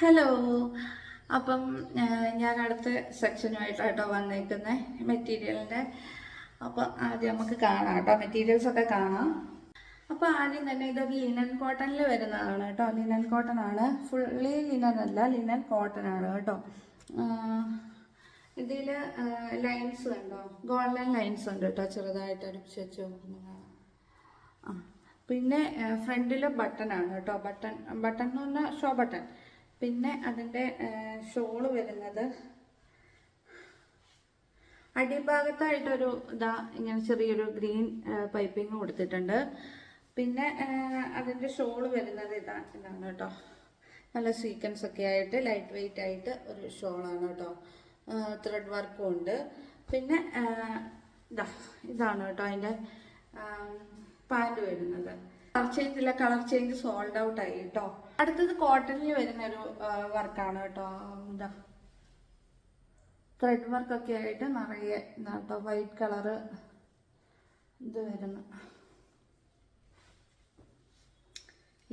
Hello. അപ്പം ഞാൻ അടുത്ത സെക്ഷനുമായിട്ടാട്ടോ വന്നേക്കുന്നത് മെറ്റീരിയലിൻ്റെ. അപ്പം ആദ്യം നമുക്ക് കാണാം കേട്ടോ, മെറ്റീരിയൽസൊക്കെ കാണാം. അപ്പോൾ ആദ്യം തന്നെ ഇതൊരു ലിനൻ കോട്ടണിൽ വരുന്നതാണ് കേട്ടോ. ലിനൻ കോട്ടൺ ആണ്, ഫുള്ളി ലിനൻ അല്ല, ലിനൻ കോട്ടൺ ആണ് കേട്ടോ. ഇതിൽ ലൈൻസ് കണ്ടോ, ഗോൾഡൻ ലൈൻസ് ഉണ്ട് കേട്ടോ, ചെറുതായിട്ട് അടുപ്പിച്ച് വെച്ച് നോക്കുന്നത്. പിന്നെ ഫ്രണ്ടിൽ ബട്ടൺ ആണ് കേട്ടോ, ബട്ടൺ എന്ന് പറഞ്ഞാൽ ഷോ ബട്ടൺ. പിന്നെ അതിൻ്റെ ഷോള് വരുന്നത് അടിഭാഗത്തായിട്ടൊരു ഇങ്ങനെ ചെറിയൊരു ഗ്രീൻ പൈപ്പിങ് കൊടുത്തിട്ടുണ്ട്. പിന്നെ അതിൻ്റെ ഷോള് വരുന്നത് ഇതാണ് കേട്ടോ, നല്ല സീക്വൻസ് ഒക്കെ ആയിട്ട് ലൈറ്റ് വെയിറ്റ് ആയിട്ട് ഒരു ഷോളാണ് കേട്ടോ. ത്രെഡ് വർക്കും ഉണ്ട്. പിന്നെ ഇതാണ് കേട്ടോ അതിൻ്റെ പാൻറ് വരുന്നത്. കളർ ചേഞ്ച് സോൾഡ് ഔട്ട് ആയി കേട്ടോ. അടുത്തത് കോട്ടണിൽ വരുന്നൊരു വർക്കാണ് കേട്ടോ. ത്രെഡ് വർക്കൊക്കെ ആയിട്ട് നിറയെ കേട്ടോ, വൈറ്റ് കളറ് ഇത് വരുന്നു.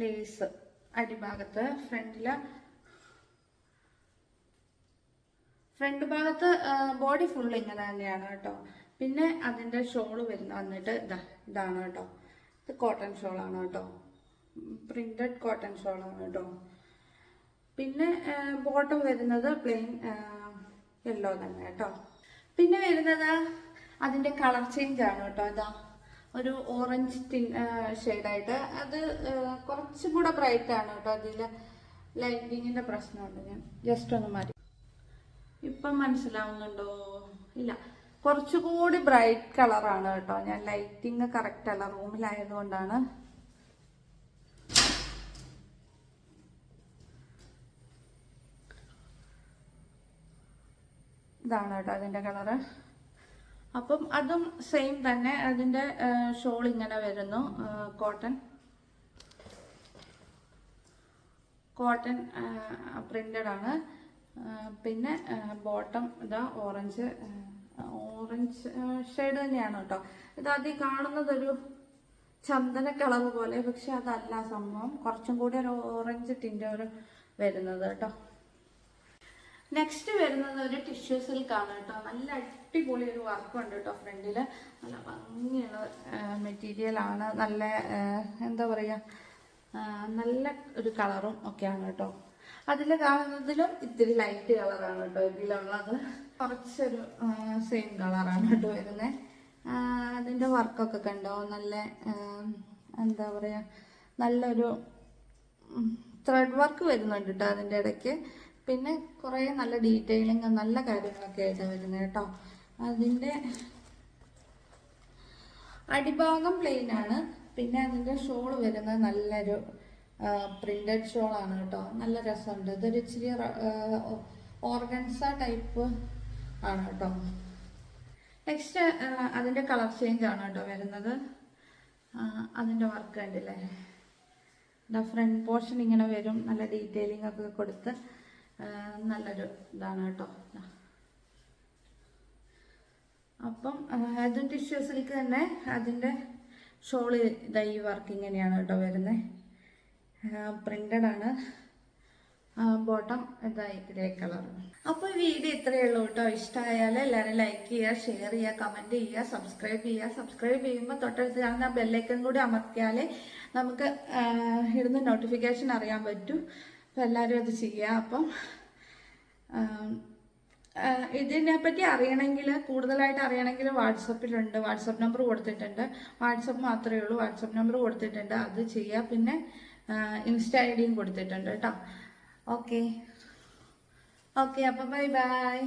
ലേസ് അടിഭാഗത്ത്, ഫ്രണ്ട് ഭാഗത്ത് ബോഡി ഫുൾ ഇങ്ങനെ തന്നെയാണ് കേട്ടോ. പിന്നെ അതിൻ്റെ ഷോള് വന്നിട്ട് ഇതാണ് കേട്ടോ. ഇത് കോട്ടൺ ഷോളാണ് കേട്ടോ, പ്രിന്റഡ് കോട്ടൺ ഷോളാണ് കേട്ടോ. പിന്നെ ബോട്ടം വരുന്നത് പ്ലെയിൻ യെല്ലോ തന്നെ കേട്ടോ. പിന്നെ വരുന്നത് അതിൻ്റെ കളർ ചേഞ്ച് ആണ് കേട്ടോ. ഒരു ഓറഞ്ച് ഷെയ്ഡായിട്ട്, അത് കുറച്ചും കൂടെ ബ്രൈറ്റ് ആണ് കേട്ടോ. അതിൽ ലൈറ്റിങ്ങിൻ്റെ പ്രശ്നമുണ്ട്, ഞാൻ ജസ്റ്റ് ഒന്ന് മാറ്റി. ഇപ്പം മനസ്സിലാവുന്നുണ്ടോ? ഇല്ല, കുറച്ചുകൂടി ബ്രൈറ്റ് കളറാണ് കേട്ടോ. ഞാൻ ലൈറ്റിങ് കറക്റ്റ് അല്ല, റൂമിലായതുകൊണ്ടാണ്. ഇതാണ് കേട്ടോ അതിൻ്റെ കളറ്. അപ്പം അതും സെയിം തന്നെ. അതിൻ്റെ ഷോൾ ഇങ്ങനെ വരുന്നു, കോട്ടൺ പ്രിന്റഡ് ആണ്. പിന്നെ ബോട്ടം ഓറഞ്ച് ഷെയ്ഡ് തന്നെയാണ് കേട്ടോ. ഇത് ആദ്യം കാണുന്നതൊരു ചന്ദന കളർ പോലെ, പക്ഷെ അതല്ല സംഭവം. കുറച്ചും കൂടി ഒരു ഓറഞ്ച് ടിൻ്റ് ഒരു വരുന്നത് കേട്ടോ. നെക്സ്റ്റ് വരുന്നത് ഒരു ടിഷ്യൂ സിൽക്കാണ് കേട്ടോ. നല്ല അടിപൊളി ഒരു വർക്കുണ്ട് കേട്ടോ. ഫ്രണ്ടില് നല്ല ഭംഗിയുള്ള മെറ്റീരിയലാണ്. നല്ല എന്താ പറയുക, നല്ല ഒരു കളറും ഒക്കെയാണ് കേട്ടോ. അതിൽ കാണുന്നതിലും ഇത്തിരി ലൈറ്റ് കളറാണ് കേട്ടോ ഇതിലുള്ളത്. കുറച്ചൊരു സെയിം കളറാണ് കേട്ടോ വരുന്നത്. അതിൻ്റെ വർക്കൊക്കെ കണ്ടോ, നല്ല എന്താ പറയുക, നല്ലൊരു ത്രെഡ് വർക്ക് വരുന്നുണ്ട് കേട്ടോ അതിൻ്റെ ഇടയ്ക്ക്. പിന്നെ കുറേ നല്ല ഡീറ്റെയിലിങ്, നല്ല കാര്യങ്ങളൊക്കെ ആയിട്ടാണ് വരുന്നത് കേട്ടോ. അതിൻ്റെ അടിഭാഗം പ്ലെയിൻ ആണ്. പിന്നെ അതിൻ്റെ ഷോൾ വരുന്നത് നല്ലൊരു പ്രിന്റഡ് ഷോളാണ് കേട്ടോ. നല്ല രസമുണ്ട്. ഇതൊരു ഇച്ചിരി ഓർഗൻസ ടൈപ്പ് ആണ് കേട്ടോ. നെക്സ്റ്റ് അതിൻ്റെ കളർ ചേഞ്ച് ആണ് കേട്ടോ വരുന്നത്. അതിൻ്റെ വർക്ക് കണ്ടില്ലേ, ഫ്രണ്ട് പോർഷൻ ഇങ്ങനെ വരും, നല്ല ഡീറ്റെയിലിംഗ് ഒക്കെ കൊടുത്ത് നല്ലൊരു ഇതാണ് കേട്ടോ. അപ്പം അതും ടിഷ്യൂ സിൽക്ക് തന്നെ. അതിൻ്റെ ഷോള് ഈ വർക്ക് ഇങ്ങനെയാണ് കേട്ടോ വരുന്നത്. പ്രിന്റഡ് ആണ്. Bottom grey colour. അപ്പോൾ ഈ വീഡിയോ ഇത്രയേ ഉള്ളൂ കേട്ടോ. ഇഷ്ടമായാൽ എല്ലാവരും ലൈക്ക് ചെയ്യുക, ഷെയർ ചെയ്യുക, കമൻറ്റ് ചെയ്യുക, സബ്സ്ക്രൈബ് ചെയ്യുക. സബ്സ്ക്രൈബ് ചെയ്യുമ്പോൾ തൊട്ടടുത്ത് കാണുന്ന ബെല്ലൈക്കൺ കൂടി അമർത്തിയാൽ നമുക്ക് ഇടുന്ന നോട്ടിഫിക്കേഷൻ അറിയാൻ പറ്റും. അപ്പോൾ എല്ലാവരും അത് ചെയ്യുക. അപ്പം ഇതിനെപ്പറ്റി അറിയണമെങ്കിൽ, കൂടുതലായിട്ട് അറിയണമെങ്കിൽ വാട്സപ്പിലുണ്ട്, വാട്സപ്പ് നമ്പർ കൊടുത്തിട്ടുണ്ട്. വാട്സപ്പ് മാത്രമേ ഉള്ളൂ, വാട്സപ്പ് നമ്പർ കൊടുത്തിട്ടുണ്ട്, അത് ചെയ്യുക. പിന്നെ ഇൻസ്റ്റ ഐ ഡിയും കൊടുത്തിട്ടുണ്ട് കേട്ടോ. ഓക്കെ, അപ്പോൾ ബൈ ബൈ.